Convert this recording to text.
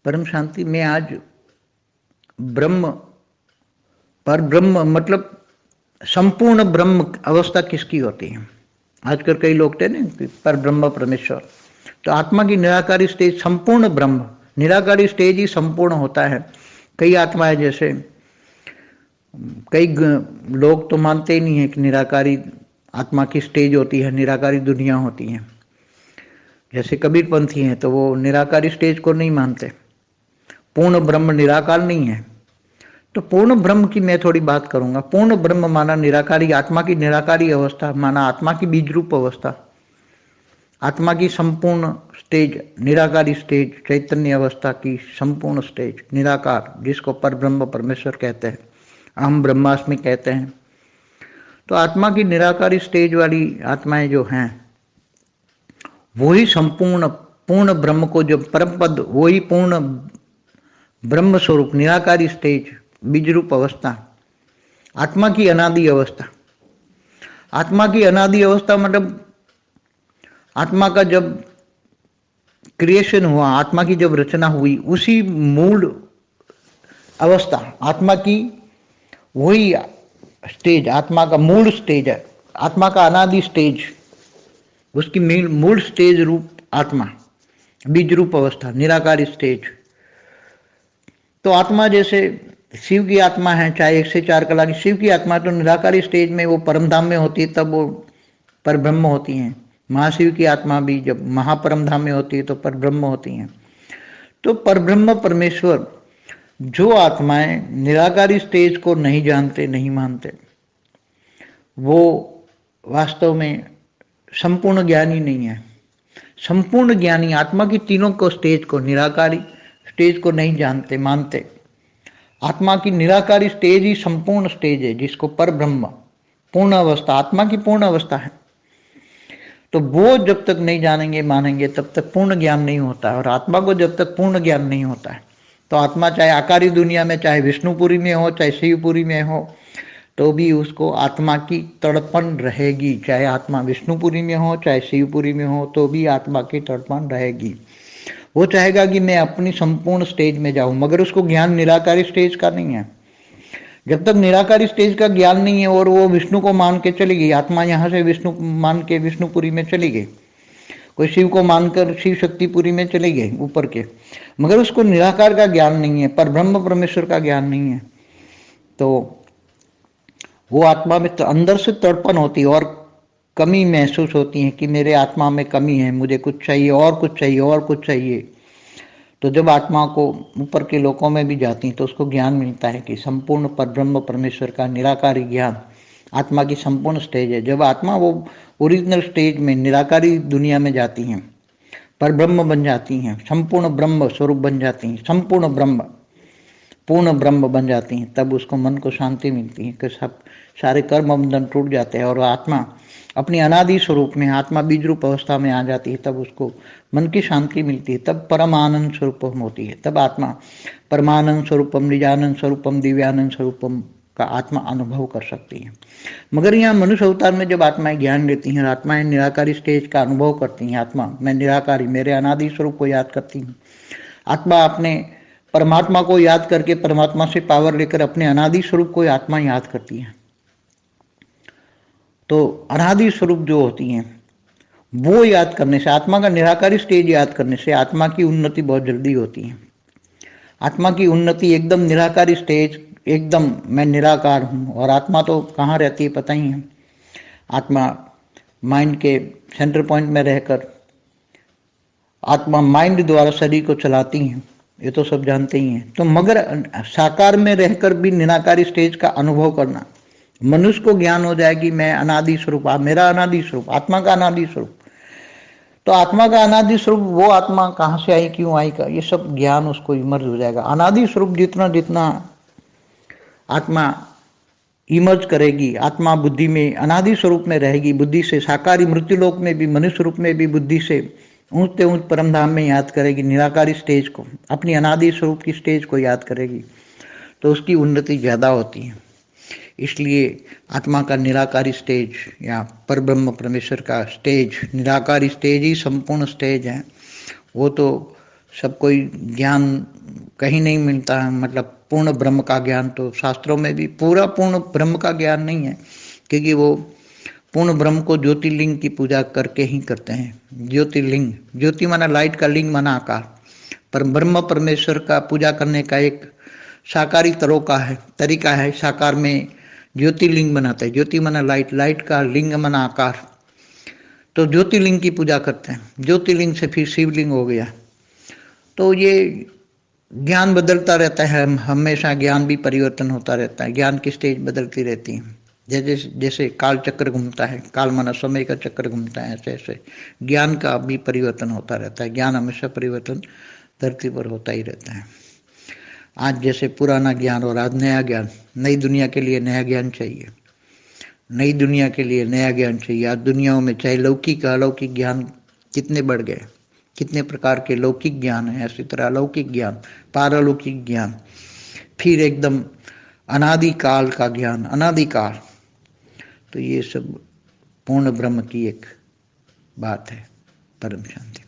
परम शांति में आज ब्रह्म, पर ब्रह्म मतलब संपूर्ण ब्रह्म अवस्था किसकी होती है? आजकल कई लोग थे ना कि पर ब्रह्म परमेश्वर, तो आत्मा की निराकारी स्टेज संपूर्ण ब्रह्म, निराकारी स्टेज ही संपूर्ण होता है। कई आत्माएं, जैसे कई लोग तो मानते ही नहीं है कि निराकारी आत्मा की स्टेज होती है, निराकारी दुनिया होती है। जैसे कबीरपंथी हैं तो वो निराकारी स्टेज को नहीं मानते, पूर्ण ब्रह्म निराकार नहीं है। तो पूर्ण ब्रह्म की मैं थोड़ी बात करूंगा। पूर्ण ब्रह्म माना निराकारी आत्मा की निराकारी अवस्था, माना आत्मा की बीज रूप अवस्था, आत्मा की संपूर्ण स्टेज, निराकारी स्टेज, चैतन्य अवस्था की संपूर्ण स्टेज निराकार, जिसको पर ब्रह्म परमेश्वर कहते हैं, अहम ब्रह्मास्मि कहते हैं। तो आत्मा की निराकारी स्टेज वाली आत्माएं जो हैं, वही संपूर्ण पूर्ण ब्रह्म को, जो परम पद, वही पूर्ण ब्रह्म स्वरूप निराकारी स्टेज, बीज रूप अवस्था, आत्मा की अनादि अवस्था। आत्मा की अनादि अवस्था मतलब आत्मा का जब क्रिएशन हुआ, आत्मा की जब रचना हुई, उसी मूल अवस्था, आत्मा की वही स्टेज, आत्मा का मूल स्टेज है, आत्मा का अनादि स्टेज, उसकी मूल स्टेज रूप आत्मा, बीज रूप अवस्था, निराकार स्टेज। तो आत्मा जैसे शिव की आत्मा है, चाहे 104 कला की शिव की आत्मा, तो निराकारी स्टेज में वो परम धाम में होती है, तब वो पर ब्रह्म होती हैं। महाशिव की आत्मा भी जब महापरम धाम में होती है तो पर ब्रह्म होती हैं। तो पर ब्रह्म परमेश्वर, जो आत्माएं निराकारी स्टेज को नहीं जानते, नहीं मानते, वो वास्तव में संपूर्ण ज्ञानी नहीं है। संपूर्ण ज्ञानी आत्मा की तीनों को स्टेज को, निराकारी स्टेज को नहीं जानते, मानते। आत्मा की निराकारी स्टेज ही संपूर्ण स्टेज है, जिसको पर ब्रह्म, पूर्ण अवस्था, आत्मा की पूर्ण अवस्था है। तो वो जब तक नहीं जानेंगे, मानेंगे, तब तक पूर्ण ज्ञान नहीं होता है। और आत्मा को जब तक पूर्ण ज्ञान नहीं होता है, तो आत्मा चाहे आकारी दुनिया में, चाहे विष्णुपुरी में हो, चाहे शिवपुरी में हो, तो भी उसको आत्मा की तड़पन रहेगी। चाहे आत्मा विष्णुपुरी में हो, चाहे शिवपुरी में हो, तो भी आत्मा की तड़पन रहेगी। वो चाहेगा कि मैं अपनी संपूर्ण स्टेज में जाऊं, मगर उसको ज्ञान निराकारी स्टेज का नहीं है। जब तक निराकारी स्टेज का ज्ञान नहीं है और वो विष्णु को मान के चली गई, आत्मा यहाँ से विष्णु मान के विष्णुपुरी में चली गई, कोई शिव को मानकर शिव शक्तिपुरी में चली गई ऊपर के, मगर उसको निराकार का ज्ञान नहीं है, पर ब्रह्म परमेश्वर का ज्ञान नहीं है, तो वो आत्मा में तो अंदर से तड़पन होती है और कमी महसूस होती है कि मेरे आत्मा में कमी है, मुझे कुछ चाहिए, और कुछ चाहिए, और कुछ चाहिए। तो जब आत्मा को ऊपर के लोकों में भी जाती है तो उसको ज्ञान मिलता है कि संपूर्ण पर ब्रह्म परमेश्वर का निराकारी ज्ञान आत्मा की संपूर्ण स्टेज है। जब आत्मा वो ओरिजिनल स्टेज में निराकारी दुनिया में जाती हैं, पर ब्रह्म बन जाती हैं, संपूर्ण ब्रह्म स्वरूप बन जाती हैं, संपूर्ण ब्रह्म, पूर्ण ब्रह्म बन जाती हैं, तब उसको मन को शांति मिलती है कि सब सारे कर्म बंधन टूट जाते हैं और आत्मा अपनी अनादि स्वरूप में, आत्मा बीज रूप अवस्था में आ जाती है। तब उसको मन की शांति मिलती है, तब परमानंद स्वरूपम होती है। तब आत्मा परमानंद स्वरूपम, निजानंद स्वरूपम, दिव्यानंद स्वरूपम का आत्मा अनुभव कर सकती है। मगर यहाँ मनुष्य अवतार में जब आत्माएं ज्ञान लेती हैं, आत्माएं निराकारी स्टेज का अनुभव करती हैं, आत्मा मैं निराकारी, मेरे अनादि स्वरूप को याद करती हूँ, आत्मा अपने परमात्मा को याद करके, परमात्मा से पावर लेकर अपने अनादि स्वरूप को आत्मा याद करती है। तो अनादि स्वरूप जो होती हैं, वो याद करने से, आत्मा का निराकारी स्टेज याद करने से आत्मा की उन्नति बहुत जल्दी होती है। आत्मा की उन्नति एकदम निराकारी स्टेज, एकदम मैं निराकार हूँ, और आत्मा तो कहाँ रहती है पता ही है। आत्मा माइंड के सेंटर पॉइंट में रहकर आत्मा माइंड द्वारा शरीर को चलाती है, ये तो सब जानते ही हैं। तो मगर साकार में रहकर भी निराकारी स्टेज का अनुभव करना, मनुष्य को ज्ञान हो जाए कि मैं अनादि स्वरूप, मेरा अनादि स्वरूप, आत्मा का अनादि स्वरूप, तो आत्मा का अनादि स्वरूप, वो आत्मा कहाँ से आई, क्यों आई का, ये सब ज्ञान उसको इमर्ज हो जाएगा। अनादि स्वरूप जितना जितना आत्मा इमर्ज करेगी, आत्मा बुद्धि में अनादि स्वरूप में रहेगी, बुद्धि से साकारी मृत्यु लोक में भी, मनुष्य रूप में भी बुद्धि से ऊंचते ऊंच परम धाम में याद करेगी, निराकारी स्टेज को, अपनी अनादि स्वरूप की स्टेज को याद करेगी, तो उसकी उन्नति ज़्यादा होती है। इसलिए आत्मा का निराकारी स्टेज या पर ब्रह्म परमेश्वर का स्टेज, निराकारी स्टेज ही संपूर्ण स्टेज है। वो तो सब कोई ज्ञान कहीं नहीं मिलता है, मतलब पूर्ण ब्रह्म का ज्ञान तो शास्त्रों में भी पूरा पूर्ण ब्रह्म का ज्ञान नहीं है, क्योंकि वो पूर्ण ब्रह्म को ज्योतिर्लिंग की पूजा करके ही करते हैं। ज्योतिर्लिंग, ज्योति माना लाइट का, लिंग माना आकार, पर ब्रह्म परमेश्वर का पूजा करने का एक साकारी तरीका है। साकार में ज्योतिर्लिंग बनाते हैं, ज्योति माना लाइट, लाइट का लिंग माना आकार, तो ज्योतिर्लिंग की पूजा करते हैं। ज्योतिर्लिंग से फिर शिवलिंग हो गया। तो ये ज्ञान बदलता रहता है, हमेशा ज्ञान भी परिवर्तन होता रहता है, ज्ञान की स्टेज बदलती रहती है। जैसे जैसे काल चक्र घूमता है, काल माना समय का चक्र घूमता है, ऐसे ऐसे ज्ञान का भी परिवर्तन होता रहता है। ज्ञान हमेशा परिवर्तन धरती पर होता ही रहता है। आज जैसे पुराना ज्ञान और आज नया ज्ञान, नई दुनिया के लिए नया ज्ञान चाहिए, नई दुनिया के लिए नया ज्ञान चाहिए। आज दुनियाओं में चाहे लौकिक अलौकिक ज्ञान कितने बढ़ गए, कितने प्रकार के लौकिक ज्ञान है, इसी तरह अलौकिक ज्ञान, पारलौकिक ज्ञान, फिर एकदम अनादिकाल का ज्ञान, अनादिकाल। तो ये सब पूर्ण ब्रह्म की एक बात है। परम शांति।